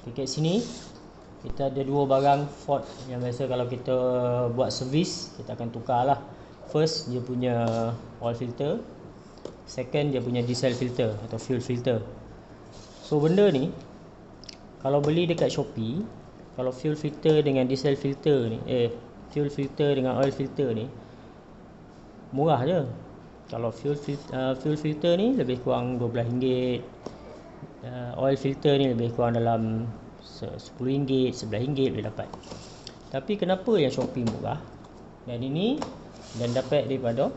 Okay, kat sini kita ada dua barang fault yang biasa kalau kita buat servis kita akan tukar lah. First, dia punya oil filter. Second, dia punya diesel filter atau fuel filter. So benda ni kalau beli dekat Shopee, kalau fuel filter dengan diesel filter ni, fuel filter dengan oil filter ni murah je. Kalau fuel filter ni lebih kurang RM12. Oil filter ni lebih kurang dalam RM10, RM11 boleh dapat. Tapi kenapa yang Shopee murah dan ini dan dapat daripada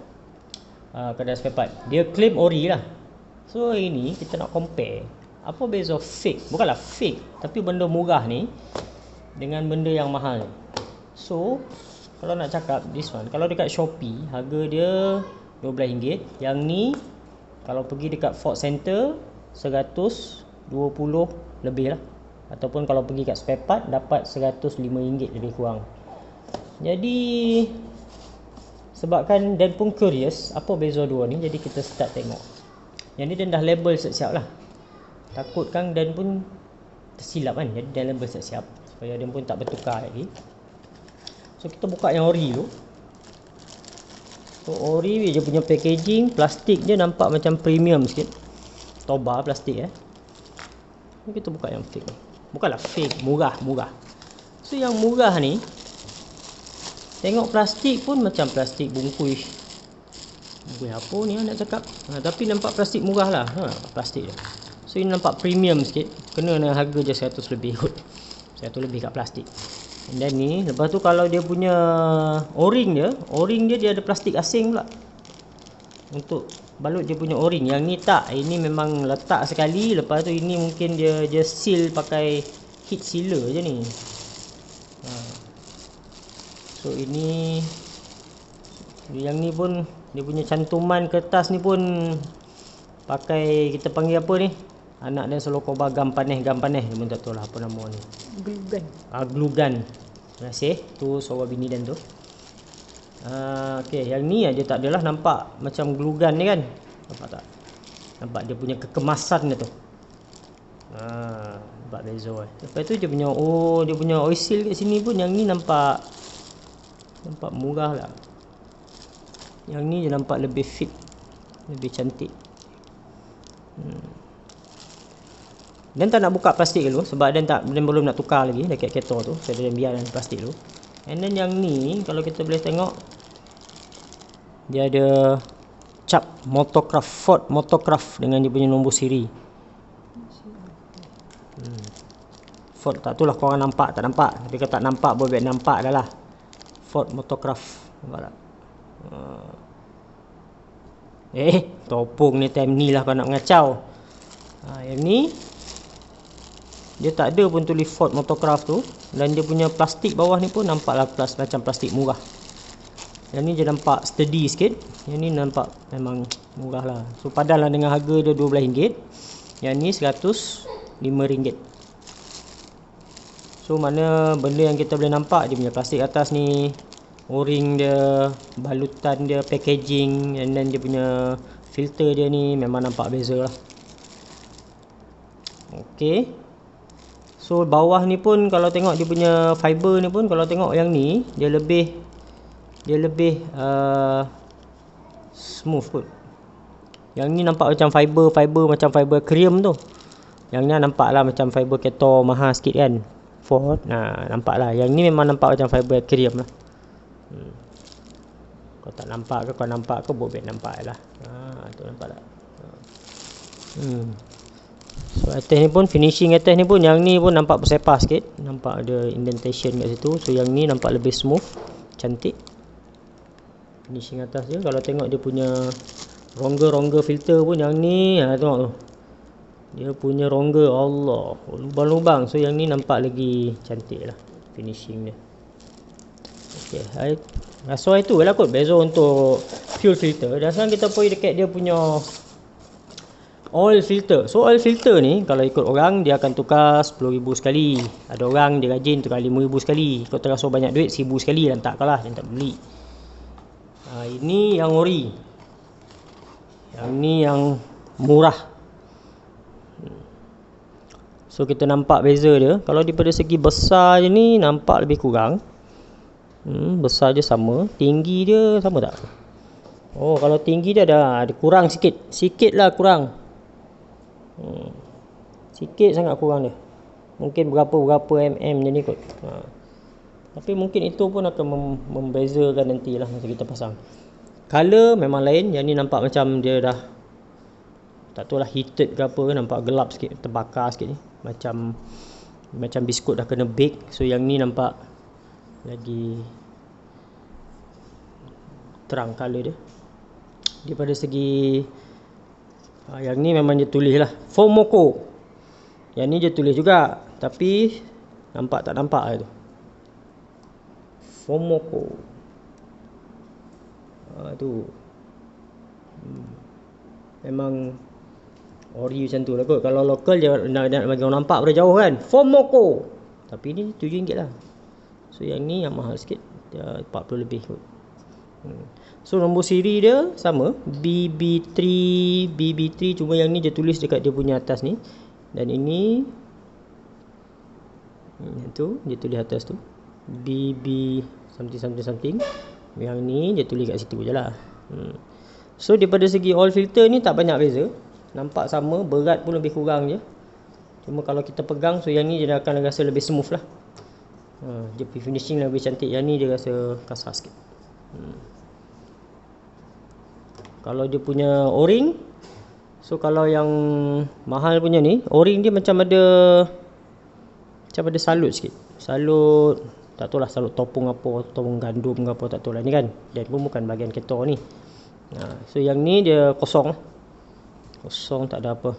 kedai spare part? Dia claim ori lah. So ini kita nak compare apa beza fake, bukanlah fake, tapi benda murah ni dengan benda yang mahal ni. So kalau nak cakap this one, kalau dekat Shopee harga dia RM12. Yang ni kalau pergi dekat Ford Center 120 lebih lah. Ataupun kalau pergi kat spare part dapat RM105 lebih kurang. Jadi sebabkan Dan pun curious apa beza dua ni, jadi kita start tengok. Yang ni Dan dah label siap-siap lah. Takut kan Dan pun tersilap kan, jadi Dan label siap-siap supaya Dan pun tak bertukar lagi. So kita buka yang ori tu. So ori dia punya packaging, plastik dia nampak macam premium sikit. Toba plastik Kita buka yang fake ni. Bukanlah fake, murah. So yang murah ni tengok plastik pun macam plastik bungkus apa ni nak cakap, tapi nampak plastik murah lah, plastik dia. So ini nampak premium sikit, kena dengan harga je 100 lebih kot, 100 lebih kat plastik. Dan ni lepas tu kalau dia punya o-ring dia ada plastik asing pula untuk balut dia punya o-ring. Yang ni tak, ini memang letak sekali, lepas tu ini mungkin dia seal pakai heat sealer je ni. So ini yang ni pun dia punya cantuman kertas ni pun pakai, kita panggil apa ni, anak dia Selokoba gam paneh dia pun tak tahu lah apa nama ni, glue gun. Terima kasih tu suara bini Dan tu. Okay, yang ni aja tak adalah nampak macam glue gun ni kan, nampak tak, nampak dia punya kekemasan dia tu. Nampak beza Lepas tu dia punya oil seal kat sini pun, yang ni nampak murah lah. Yang ni dia nampak lebih fit, lebih cantik. Dan tak nak buka plastik dulu sebab Dan belum nak tukar lagi dekat kereta tu, saya Dan biar dalam plastik dulu. And then yang ni kalau kita boleh tengok dia ada cap Motocraft, Ford Motocraft dengan dia punya nombor siri. Ford tak tahulah korang nampak tak nampak, tapi kalau tak nampak boleh nampak dah lah. Ford Motocraft, nampak tak? Topong ni time ni lah kau nak mengacau. Yang ni dia tak ada pun tulis Ford Motocraft tu, dan dia punya plastik bawah ni pun nampaklah macam plastik murah. Yang ni dia nampak sturdy sikit, yang ni nampak memang murah lah. So padanlah dengan harga dia RM12, yang ni RM105. So mana benda yang kita boleh nampak dia punya plastik atas ni, o-ring dia, balutan dia, packaging, and then dia punya filter dia ni memang nampak beza lah. Okay, so bawah ni pun kalau tengok dia punya fiber ni pun, kalau tengok yang ni dia lebih smooth kot. Yang ni nampak macam fiber macam fiber cream tu. Yang ni nampak lah macam fiber keto mahal sikit kan, Ford. Nampak lah. Yang ni memang nampak macam fiber cream lah. Kau tak nampak ke, kau nampak ke, boleh nampak lah. Tu nampak tak? So atas ni pun, finishing atas ni pun, yang ni pun nampak bersepah sikit, nampak ada indentation kat situ. So yang ni nampak lebih smooth, cantik finishing atas dia. Kalau tengok dia punya rongga filter pun, yang ni tengok tu, dia punya rongga, Allah, lubang-lubang. So yang ni nampak lagi cantik lah finishing dia. Okay, so itu lah kot beza untuk fuel filter. Dan sekarang kita pergi dekat dia punya oil filter. So oil filter ni kalau ikut orang dia akan tukar 10,000 sekali. Ada orang dia rajin tukar 5,000 sekali. Kalau terasa banyak duit 1,000 sekali, dan tak kalah, dan tak beli. Ini yang ori, yang ni yang murah. So So kita nampak beza dia. Kalau daripada segi besar je ni nampak lebih kurang. Besar je sama. Tinggi dia sama tak? Oh, kalau tinggi dia ada kurang sikit. Sikit lah kurang. Sikit sangat kurang dia. Mungkin berapa mm je ni kot. Tapi mungkin itu pun akan membezakan nantilah masa kita pasang. Color memang lain. Yang ni nampak macam dia dah tak tahu lah heated ke apa, nampak gelap sikit, terbakar sikit ni. Macam biskut dah kena bake. So yang ni nampak lagi terang color dia. Daripada segi yang ni memang dia tulis lah Fomoko. Yang ni dia tulis juga, tapi nampak tak nampak lah tu. Fomoko. Tu memang ori macam tu lah kot. Kalau lokal dia nak bagi orang nampak pada jauh kan, Fomoko. Tapi ni RM7 lah. So yang ni yang mahal sikit, dia 40 lebih kot. So nombor siri dia sama, BB3, cuma yang ni dia tulis dekat dia punya atas ni. Dan ini tu dia tulis atas tu BB something. Yang ni dia tulis kat situ je lah. So daripada segi oil filter ni tak banyak beza. Nampak sama, berat pun lebih kurang je. Cuma kalau kita pegang, so yang ni dia akan rasa lebih smooth lah. Dia finishing lebih cantik. Yang ni dia rasa kasar sikit. Kalau dia punya o-ring, so kalau yang mahal punya ni, o-ring dia macam ada salut sikit. Salut, tak tahu lah salut topung apa, topung gandum ke apa, tak tahu lah ni kan. Dan pun bukan bahagian ketor ni. So yang ni dia kosong, tak ada apa.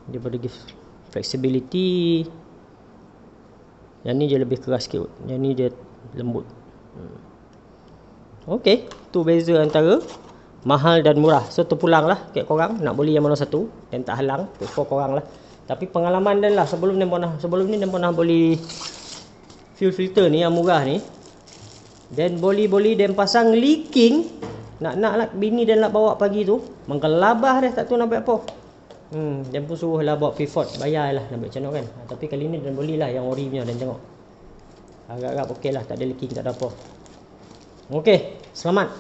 Dia pada give flexibility. Yang ni dia lebih keras sikit. Yang ni dia lembut. Okey, tu beza antara mahal dan murah. So terpulang lah kat korang nak beli yang mana satu, dan tak halang for korang lah. Tapi pengalaman dan lah sebelum ni dia pernah beli fuel filter ni yang murah ni. Dan boli dan pasang leaking. Nak lah bini dan nak bawa pagi tu, mengkelabah dia, tak tahu nak buat apa. Dan pun suruh lah bawa pivot, bayar lah nak buat macam mana kan. Tapi kali ni dan belilah yang ori punya dan tengok. Agak-agak okey lah, tak ada leaking, tak ada apa. Okey, selamat.